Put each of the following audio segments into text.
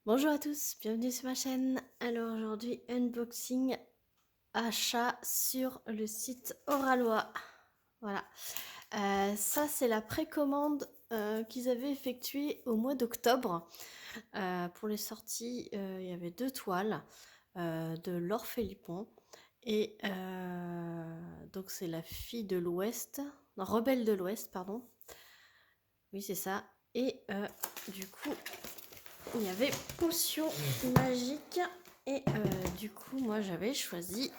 Bonjour à tous, bienvenue sur ma chaîne. Alors aujourd'hui, unboxing achat sur le site Oralois. Voilà. Ça, c'est la précommande qu'ils avaient effectuée au mois d'octobre. Pour les sorties, il y avait 2 toiles de Laure Philippon. Et donc c'est la fille de l'Ouest, non, Rebelle de l'Ouest, pardon. Oui, c'est ça. Et du coup, il y avait potion magique et du coup moi j'avais choisi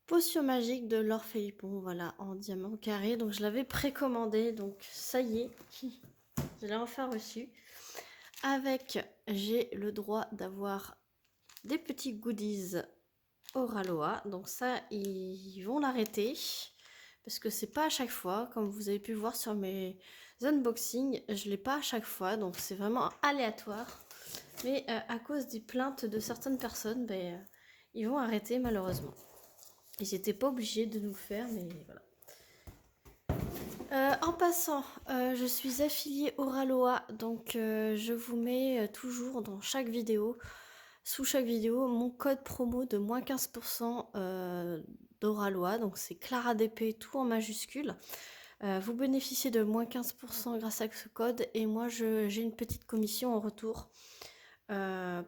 potion magique de Laure Philippon, voilà, en diamant carré. Donc je l'avais précommandé, donc ça y est, je l'ai enfin reçu. Avec, j'ai le droit d'avoir des petits goodies Oralois. Donc ça, ils vont l'arrêter parce que c'est pas à chaque fois, comme vous avez pu voir sur mes unboxings, je l'ai pas à chaque fois, donc c'est vraiment aléatoire. Mais à cause des plaintes de certaines personnes, ils vont arrêter malheureusement. Ils n'étaient pas obligés de nous le faire, mais voilà. En passant, je suis affiliée Oraloa, donc je vous mets toujours dans chaque vidéo, sous chaque vidéo, mon code promo de moins 15% d'Oraloa, donc c'est ClaraDP, tout en majuscule. Vous bénéficiez de moins 15% grâce à ce code, et moi j'ai une petite commission en retour.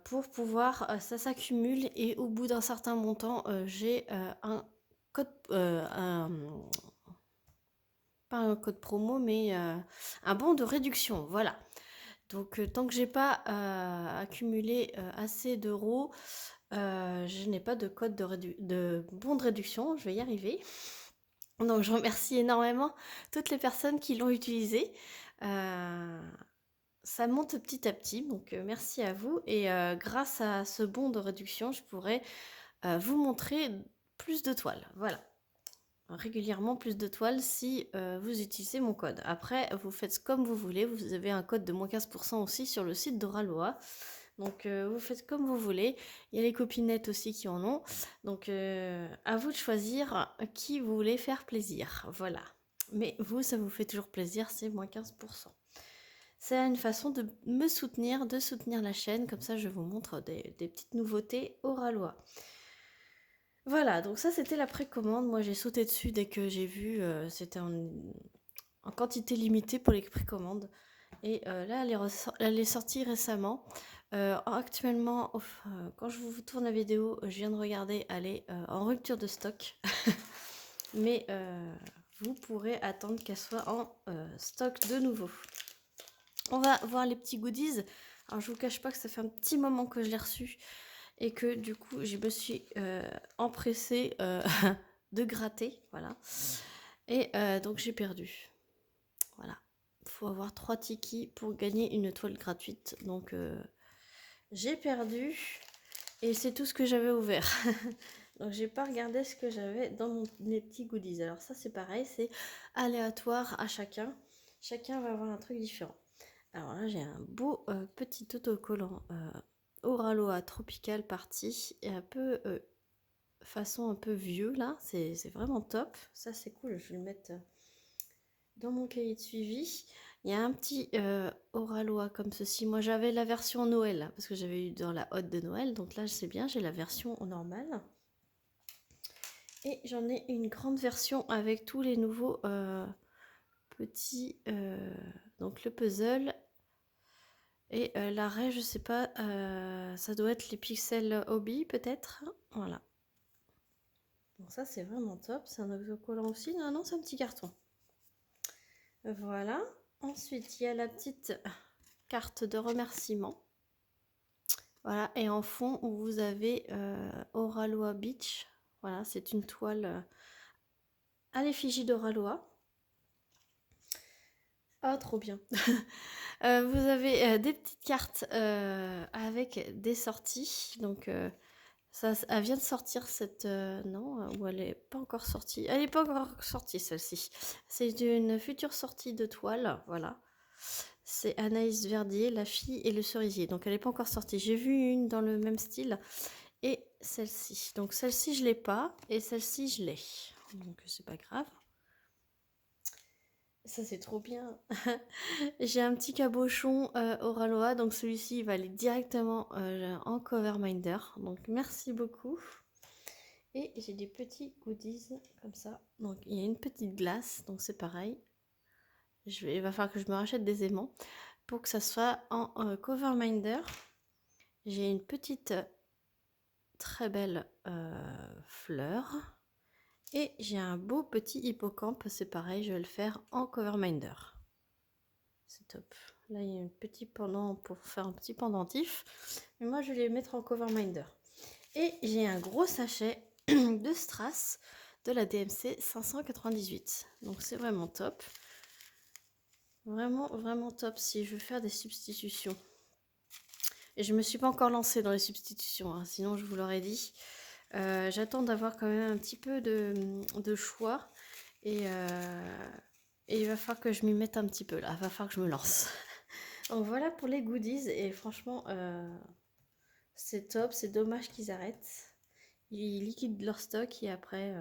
Pour pouvoir, ça s'accumule et au bout d'un certain montant, j'ai un code, pas un code promo, mais un bon de réduction, voilà. Donc tant que j'ai pas accumulé assez d'euros, je n'ai pas de code de bon de réduction, je vais y arriver. Donc je remercie énormément toutes les personnes qui l'ont utilisé. Ça monte petit à petit, donc merci à vous. Et grâce à ce bon de réduction, je pourrai vous montrer plus de toiles. Voilà, régulièrement plus de toiles si vous utilisez mon code. Après, vous faites comme vous voulez. Vous avez un code de moins 15% aussi sur le site d'Oraloa. Donc vous faites comme vous voulez. Il y a les copinettes aussi qui en ont. Donc à vous de choisir qui vous voulez faire plaisir. Voilà. Mais vous, ça vous fait toujours plaisir, c'est moins 15%. C'est une façon de me soutenir, de soutenir la chaîne. Comme ça, je vous montre des petites nouveautés Oralois. Voilà, donc ça, c'était la précommande. Moi, j'ai sauté dessus dès que j'ai vu. C'était en quantité limitée pour les précommandes. Et là, elle est sortie récemment. Actuellement, quand je vous tourne la vidéo, je viens de regarder, elle est en rupture de stock. Mais vous pourrez attendre qu'elle soit en stock de nouveau. On va voir les petits goodies. Alors je vous cache pas que ça fait un petit moment que je l'ai reçu et que du coup je me suis empressée de gratter, voilà. Et donc j'ai perdu. Voilà. Il faut avoir 3 tikis pour gagner une toile gratuite. Donc j'ai perdu et c'est tout ce que j'avais ouvert. Donc j'ai pas regardé ce que j'avais dans mes petits goodies. Alors ça c'est pareil, c'est aléatoire à chacun. Chacun va avoir un truc différent. Alors là, j'ai un beau petit autocollant Oraloa Tropical Party et un peu façon un peu vieux là. C'est vraiment top. Ça, c'est cool. Je vais le mettre dans mon cahier de suivi. Il y a un petit Oraloa comme ceci. Moi, j'avais la version Noël parce que j'avais eu dans la hotte de Noël. Donc là, c'est bien. J'ai la version normale. Et j'en ai une grande version avec tous les nouveaux petits. Donc le puzzle. Et l'arrêt, je sais pas, ça doit être les pixels hobby peut-être. Voilà. Bon, ça c'est vraiment top. C'est un autocollant aussi. Non, non, c'est un petit carton. Voilà. Ensuite, il y a la petite carte de remerciement. Voilà. Et en fond, où vous avez Oraloa Beach. Voilà, c'est une toile à l'effigie d'Oraloa. Ah, trop bien. Vous avez des petites cartes avec des sorties. Donc, ça, elle vient de sortir cette... non, ou elle n'est pas encore sortie. Elle n'est pas encore sortie, celle-ci. C'est une future sortie de toile, voilà. C'est Anaïs Verdier, La fille et le cerisier. Donc, elle n'est pas encore sortie. J'ai vu une dans le même style. Et celle-ci. Donc, celle-ci, je ne l'ai pas. Et celle-ci, je l'ai. Donc, c'est pas grave. Ça, c'est trop bien. J'ai un petit cabochon Oraloa, donc celui-ci il va aller directement en Coverminder. Donc merci beaucoup. Et j'ai des petits goodies comme ça. Donc il y a une petite glace, donc c'est pareil. Il va falloir que je me rachète des aimants pour que ça soit en Coverminder. J'ai une petite très belle fleur. Et j'ai un beau petit hippocampe, c'est pareil, je vais le faire en Coverminder. C'est top. Là, il y a un petit pendant pour faire un petit pendentif. Mais moi, je vais les mettre en Coverminder. Et j'ai un gros sachet de strass de la DMC 598. Donc, c'est vraiment top. Vraiment, vraiment top si je veux faire des substitutions. Et je ne me suis pas encore lancée dans les substitutions, hein, sinon je vous l'aurais dit. J'attends d'avoir quand même un petit peu de choix. Et il va falloir que je m'y mette un petit peu là. Il va falloir que je me lance. Donc voilà pour les goodies. Et franchement, c'est top. C'est dommage qu'ils arrêtent. Ils liquident leur stock et après,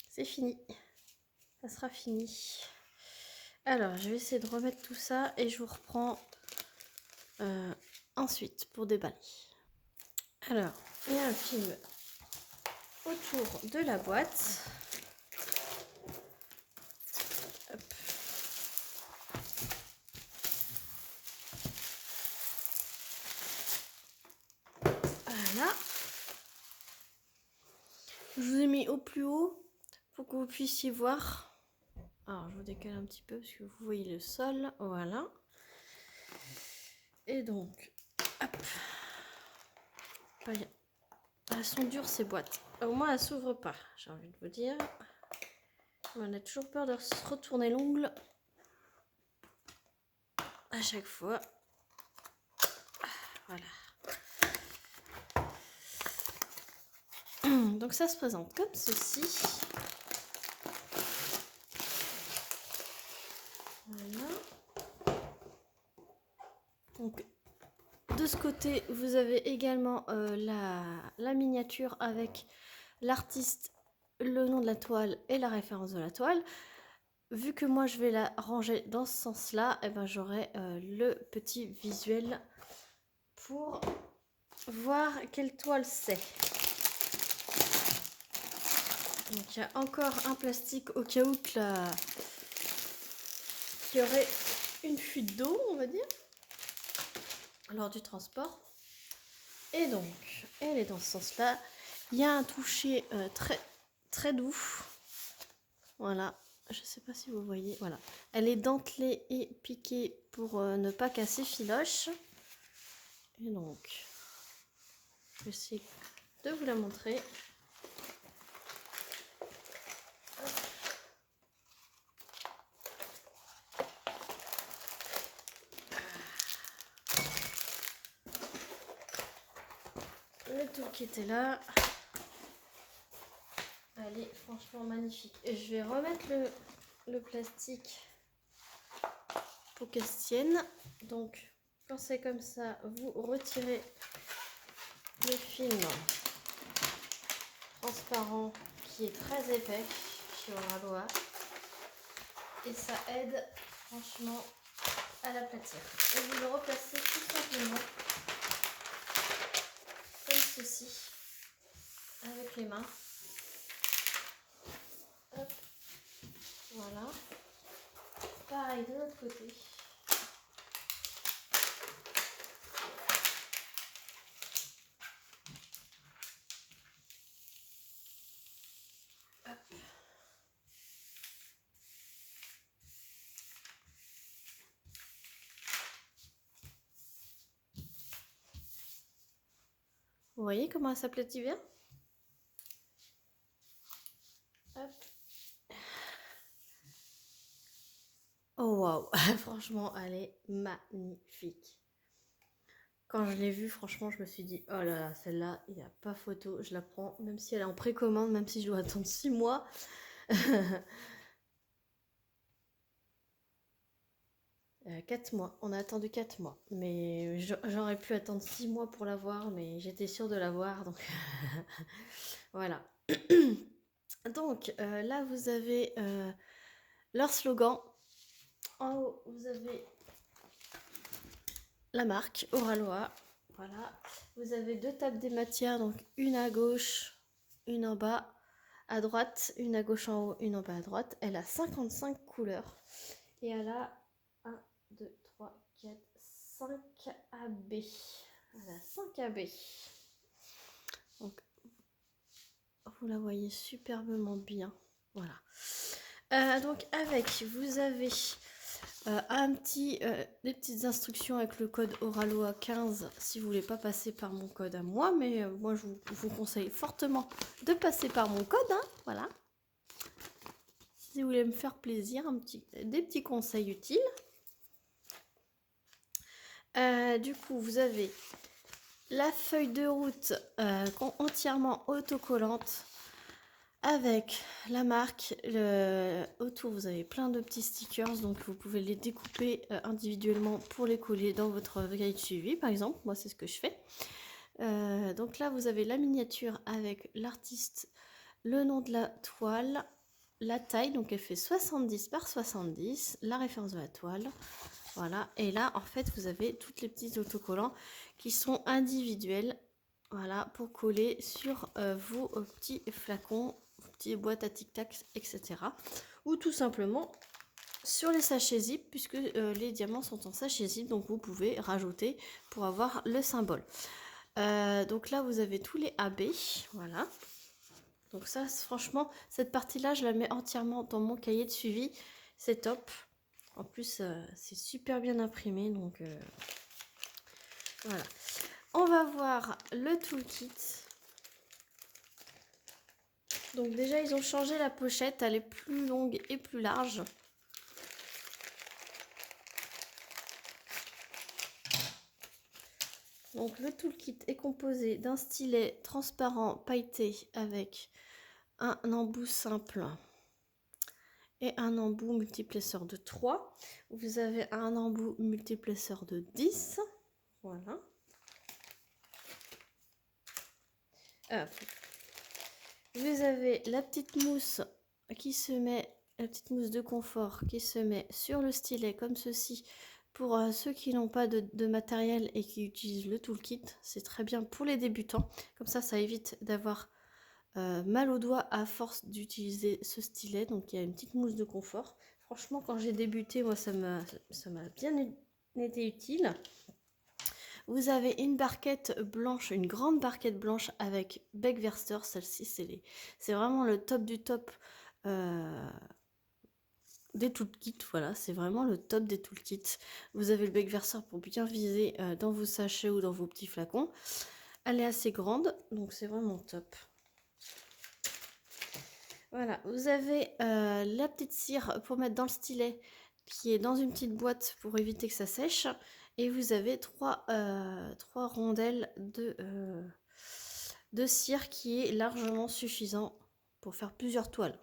c'est fini. Ça sera fini. Alors, je vais essayer de remettre tout ça et je vous reprends ensuite pour déballer. Alors, il y a un film autour de la boîte. Hop. Voilà. Je vous ai mis au plus haut pour que vous puissiez voir. Alors, je vous décale un petit peu parce que vous voyez le sol. Voilà. Et donc, hop. Elles sont dures ces boîtes. Au moins, elles s'ouvrent pas, j'ai envie de vous dire. On a toujours peur de se retourner l'ongle à chaque fois. Voilà. Donc ça se présente comme ceci. Voilà. Donc de ce côté, vous avez également la miniature avec l'artiste, le nom de la toile et la référence de la toile. Vu que moi je vais la ranger dans ce sens-là, et ben j'aurai le petit visuel pour voir quelle toile c'est. Donc il y a encore un plastique au cas où qu'il y aurait une fuite d'eau, on va dire, lors du transport. Et donc, elle est dans ce sens-là. Il y a un toucher très, très doux. Voilà, je ne sais pas si vous voyez. Voilà, elle est dentelée et piquée pour ne pas casser filoche. Et donc, je vais essayer de vous la montrer. Le tour qui était là. Elle est franchement magnifique. Et je vais remettre le plastique pour qu'elle se tienne. Donc, quand c'est comme ça, vous retirez le film transparent qui est très épais chez Oraloa. Et ça aide franchement à l'aplatir. Et vous le replacez tout simplement comme ceci avec les mains. Hop. Voilà. Pareil de l'autre côté. Hop. Vous voyez comment elle s'aplatit bien? Hop. Oh waouh, franchement, elle est magnifique. Quand je l'ai vue, franchement, je me suis dit, oh là là, celle-là, il n'y a pas photo, je la prends, même si elle est en précommande, même si je dois attendre 6 mois. 4 mois, on a attendu 4 mois, mais j'aurais pu attendre 6 mois pour l'avoir, mais j'étais sûre de l'avoir, donc voilà. Donc là, vous avez leur slogan. En haut, vous avez la marque Oraloa. Voilà. Vous avez 2 tables des matières, donc une à gauche, une en bas. À droite, une à gauche en haut, une en bas à droite. Elle a 55 couleurs. Et elle a 1, 2, 3, 4, 5 AB. Elle a 5 AB. Donc, vous la voyez superbement bien. Voilà. Donc, avec, vous avez des petites instructions avec le code Oraloa 15 si vous voulez pas passer par mon code à moi. Mais moi, je vous conseille fortement de passer par mon code. Hein, voilà. Si vous voulez me faire plaisir, des petits conseils utiles. Du coup, vous avez la feuille de route entièrement autocollante avec la marque. Autour, vous avez plein de petits stickers, donc vous pouvez les découper individuellement pour les coller dans votre grille de suivi, par exemple. Moi, c'est ce que je fais. Donc là, vous avez la miniature avec l'artiste, le nom de la toile, la taille, donc elle fait 70 par 70, la référence de la toile. Voilà, et là en fait vous avez toutes les petits autocollants qui sont individuels, voilà, pour coller sur vos petits flacons, vos petites boîtes à tic-tac, etc. Ou tout simplement sur les sachets zip, puisque les diamants sont en sachet zip, donc vous pouvez rajouter pour avoir le symbole. Donc là vous avez tous les AB, voilà. Donc ça, franchement, cette partie-là, je la mets entièrement dans mon cahier de suivi. C'est top. En plus, c'est super bien imprimé. Donc, voilà. On va voir le toolkit. Donc déjà, ils ont changé la pochette. Elle est plus longue et plus large. Donc le toolkit est composé d'un stylet transparent pailleté avec un embout simple et un embout multiplesseur de 3. Vous avez un embout multiplesseur de 10. Voilà. Vous avez la petite mousse qui se met, la petite mousse de confort qui se met sur le stylet comme ceci. Pour ceux qui n'ont pas de matériel et qui utilisent le toolkit, c'est très bien pour les débutants. Comme ça évite d'avoir mal aux doigts à force d'utiliser ce stylet. Donc il y a une petite mousse de confort. Franchement, quand j'ai débuté, moi ça m'a bien été utile. Vous avez une barquette blanche, une grande barquette blanche avec bec verseur. Celle-ci, c'est vraiment le top du top des toolkits. Voilà, c'est vraiment le top des toolkits. Vous avez le bec verseur pour bien viser dans vos sachets ou dans vos petits flacons. Elle est assez grande, donc c'est vraiment top. Voilà, vous avez la petite cire pour mettre dans le stylet qui est dans une petite boîte pour éviter que ça sèche. Et vous avez trois rondelles de cire qui est largement suffisant pour faire plusieurs toiles.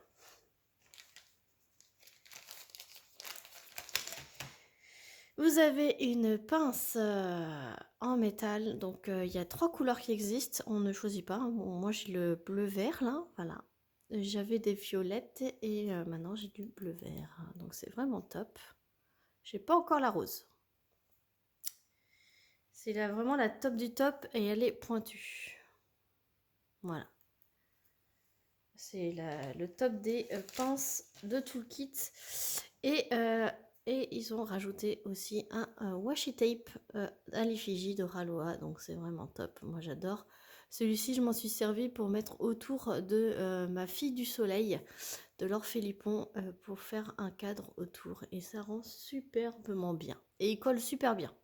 Vous avez une pince en métal, donc il y a 3 couleurs qui existent, on ne choisit pas. Bon, moi j'ai le bleu-vert là, voilà. J'avais des violettes et maintenant j'ai du bleu-vert, donc c'est vraiment top. J'ai pas encore la rose. C'est vraiment la top du top et elle est pointue. Voilà. C'est le top des pinces de toolkit. Et ils ont rajouté aussi un washi tape à l'effigie d'Oraloa. Donc c'est vraiment top. Moi j'adore. Celui-ci, je m'en suis servi pour mettre autour de ma fille du soleil, de l'Orphélipon, pour faire un cadre autour. Et ça rend superbement bien. Et il colle super bien.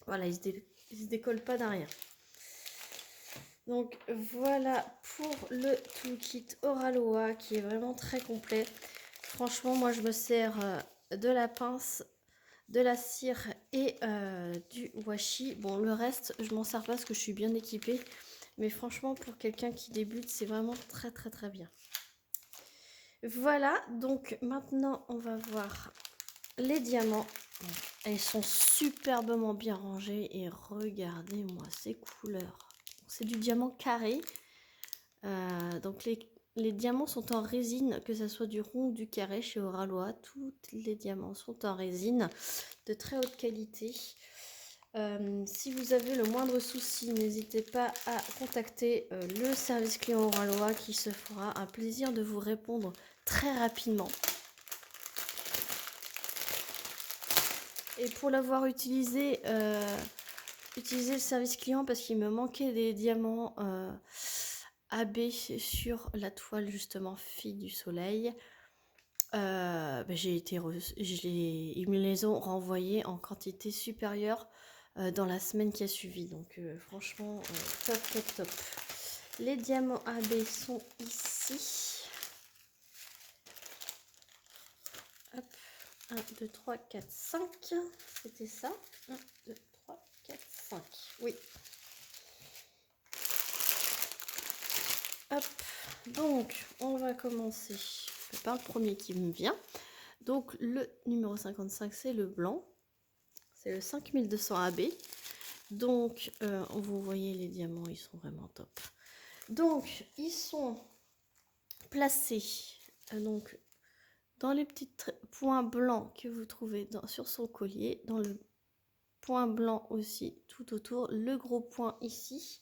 Voilà, il se décolle pas derrière. Donc voilà pour le toolkit Oraloa qui est vraiment très complet. Franchement, moi je me sers de la pince, de la cire et du washi. Bon, le reste, je m'en sers pas parce que je suis bien équipée. Mais franchement, pour quelqu'un qui débute, c'est vraiment très très très bien. Voilà, donc maintenant on va voir les diamants. Elles sont superbement bien rangées et regardez-moi ces couleurs. C'est du diamant carré. Donc les diamants sont en résine, que ce soit du rond ou du carré chez Oralois. Tous les diamants sont en résine de très haute qualité. Si vous avez le moindre souci, n'hésitez pas à contacter le service client Oralois qui se fera un plaisir de vous répondre très rapidement. Et pour l'avoir utilisé, utiliser le service client parce qu'il me manquait des diamants AB sur la toile justement Fille du Soleil. Ils me les ont renvoyés en quantité supérieure dans la semaine qui a suivi. Donc franchement, top, top, top. Les diamants AB sont ici. Hop, 1, 2, 3, 4, 5. C'était ça. 1, 2, 3, 4, 5. Oui. Hop, donc on va commencer par le premier qui me vient. Donc le numéro 55, c'est le blanc. C'est le 5200 AB. Donc vous voyez les diamants, ils sont vraiment top. Donc ils sont placés donc dans les petits points blancs que vous trouvez sur son collier, dans le point blanc aussi tout autour, le gros point ici.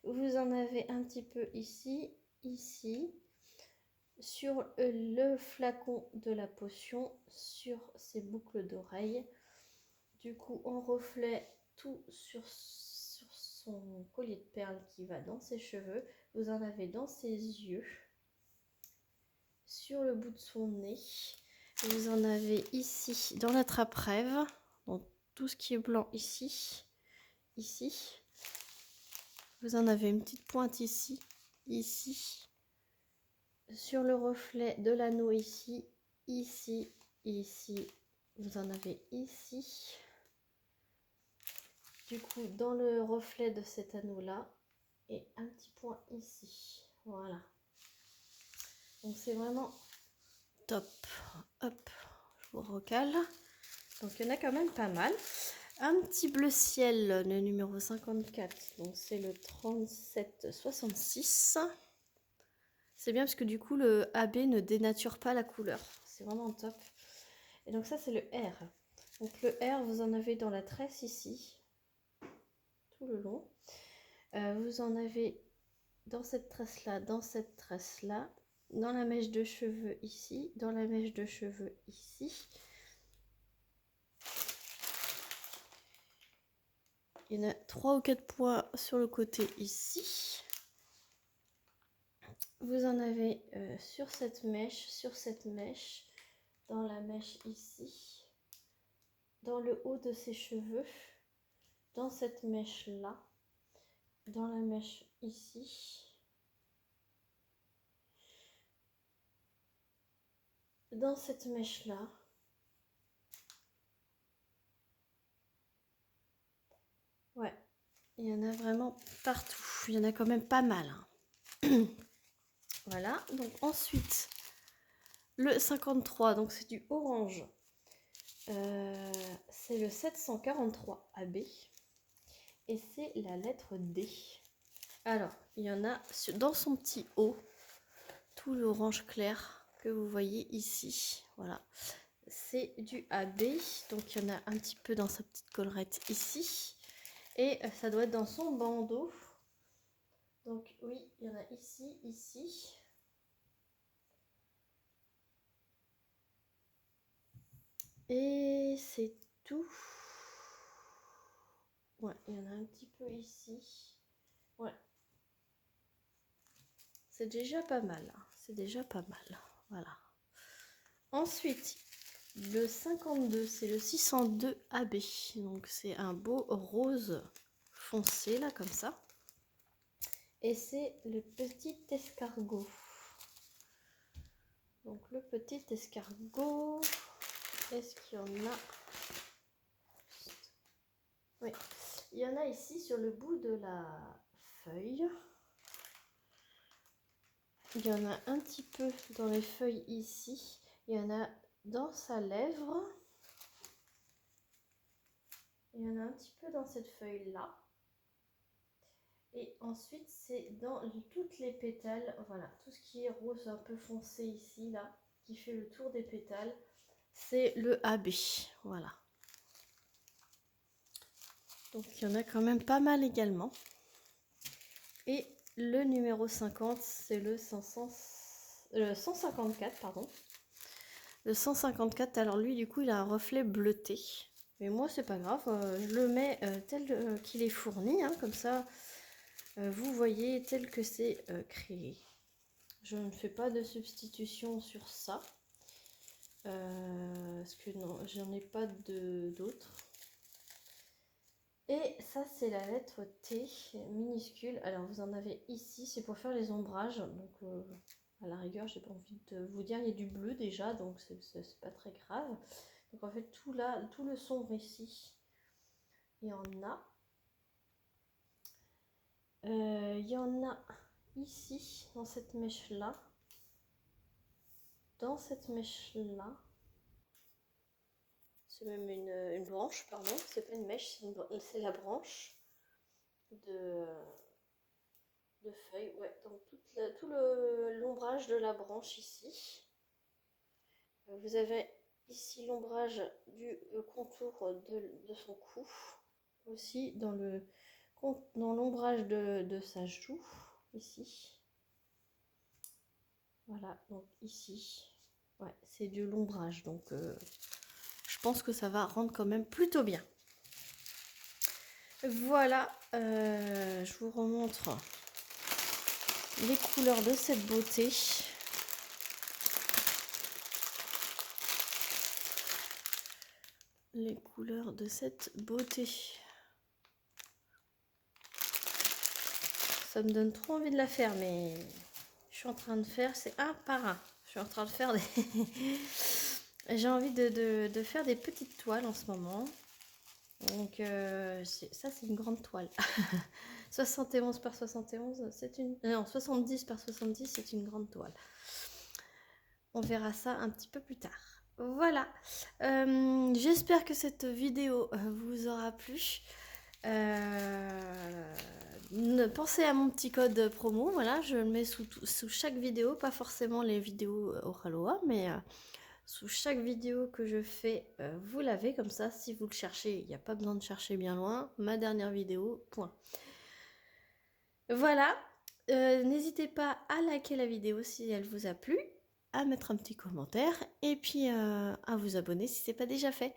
Vous en avez un petit peu ici, ici, sur le flacon de la potion, sur ses boucles d'oreilles. Du coup, on reflet tout sur son collier de perles qui va dans ses cheveux. Vous en avez dans ses yeux, sur le bout de son nez. Vous en avez ici, dans la trappe-rêve, donc tout ce qui est blanc ici, ici. Vous en avez une petite pointe ici, ici, sur le reflet de l'anneau ici, ici, ici. Vous en avez ici. Du coup, dans le reflet de cet anneau-là, et un petit point ici. Voilà. Donc c'est vraiment top. Hop, je vous recale. Donc il y en a quand même pas mal. Un petit bleu ciel, le numéro 54, donc c'est le 3766. C'est bien parce que du coup le AB ne dénature pas la couleur. C'est vraiment top. Et donc ça c'est le R. Donc le R, vous en avez dans la tresse ici, tout le long. Vous en avez dans cette tresse-là, dans cette tresse-là, dans la mèche de cheveux ici, dans la mèche de cheveux ici. Il y en a 3 ou 4 points sur le côté ici. Vous en avez sur cette mèche, dans la mèche ici, dans le haut de ses cheveux, dans cette mèche-là, dans la mèche ici, dans cette mèche-là, ouais, il y en a vraiment partout, il y en a quand même pas mal, hein. Voilà, donc ensuite, le 53, donc c'est du orange, c'est le 743 AB, et c'est la lettre D. Alors, il y en a dans son petit haut, tout l'orange clair que vous voyez ici, voilà. C'est du AB, donc il y en a un petit peu dans sa petite collerette ici. Et ça doit être dans son bandeau. Donc oui, il y en a ici, ici. Et c'est tout. Ouais, il y en a un petit peu ici. Ouais. C'est déjà pas mal. Hein. C'est déjà pas mal. Voilà. Ensuite, le 52, c'est le 602 AB. Donc c'est un beau rose foncé là comme ça. Et c'est le petit escargot. Donc le petit escargot, est-ce qu'il y en a? Oui, il y en a ici sur le bout de la feuille. Il y en a un petit peu dans les feuilles ici. Il y en a dans sa lèvre. Il y en a un petit peu dans cette feuille-là. Et ensuite, c'est dans toutes les pétales, voilà, tout ce qui est rose un peu foncé ici, là, qui fait le tour des pétales, c'est le AB, voilà. Donc il y en a quand même pas mal également. Et le numéro 50, c'est le 154, pardon. Le 154, alors lui, du coup, il a un reflet bleuté. Mais moi, c'est pas grave, je le mets tel qu'il est fourni, hein, comme ça, vous voyez tel que c'est créé. Je ne fais pas de substitution sur ça. Parce que non, j'en ai pas d'autres. Et ça, c'est la lettre T minuscule. Alors, vous en avez ici, c'est pour faire les ombrages. Donc, à la rigueur, j'ai pas envie de vous dire, il y a du bleu déjà, donc c'est pas très grave. Donc, en fait, tout là, tout le sombre ici, il y en a. Il y en a ici, dans cette mèche-là. Dans cette mèche-là. C'est même une branche, pardon. C'est pas une mèche, c'est la branche de feuilles. Ouais, donc tout l'ombrage de la branche ici. Vous avez ici l'ombrage du contour de son cou. Aussi dans l'ombrage de sa joue, ici. Voilà, donc ici. Ouais, c'est de l'ombrage, donc je pense que ça va rendre quand même plutôt bien. Voilà, je vous remontre les couleurs de cette beauté. Les couleurs de cette beauté. Ça me donne trop envie de la faire, mais je suis en train de faire, c'est un par un. Je suis en train de faire des... J'ai envie de faire des petites toiles en ce moment. Donc ça, c'est une grande toile. 71 par 71, c'est une... Non, 70 par 70, c'est une grande toile. On verra ça un petit peu plus tard. Voilà. J'espère que cette vidéo vous aura plu. Pensez à mon petit code promo. Voilà, je le mets sous chaque vidéo. Pas forcément les vidéos Oraloa, mais... sous chaque vidéo que je fais, vous l'avez comme ça. Si vous le cherchez, il n'y a pas besoin de chercher bien loin. Ma dernière vidéo, point. Voilà. N'hésitez pas à liker la vidéo si elle vous a plu, à mettre un petit commentaire et puis à vous abonner si ce n'est pas déjà fait.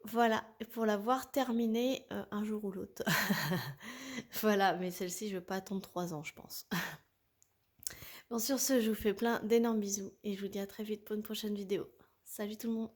Voilà, pour l'avoir terminée un jour ou l'autre. Voilà, mais celle-ci, je ne vais pas attendre 3 ans, je pense. Bon, sur ce, je vous fais plein d'énormes bisous et je vous dis à très vite pour une prochaine vidéo. Salut tout le monde!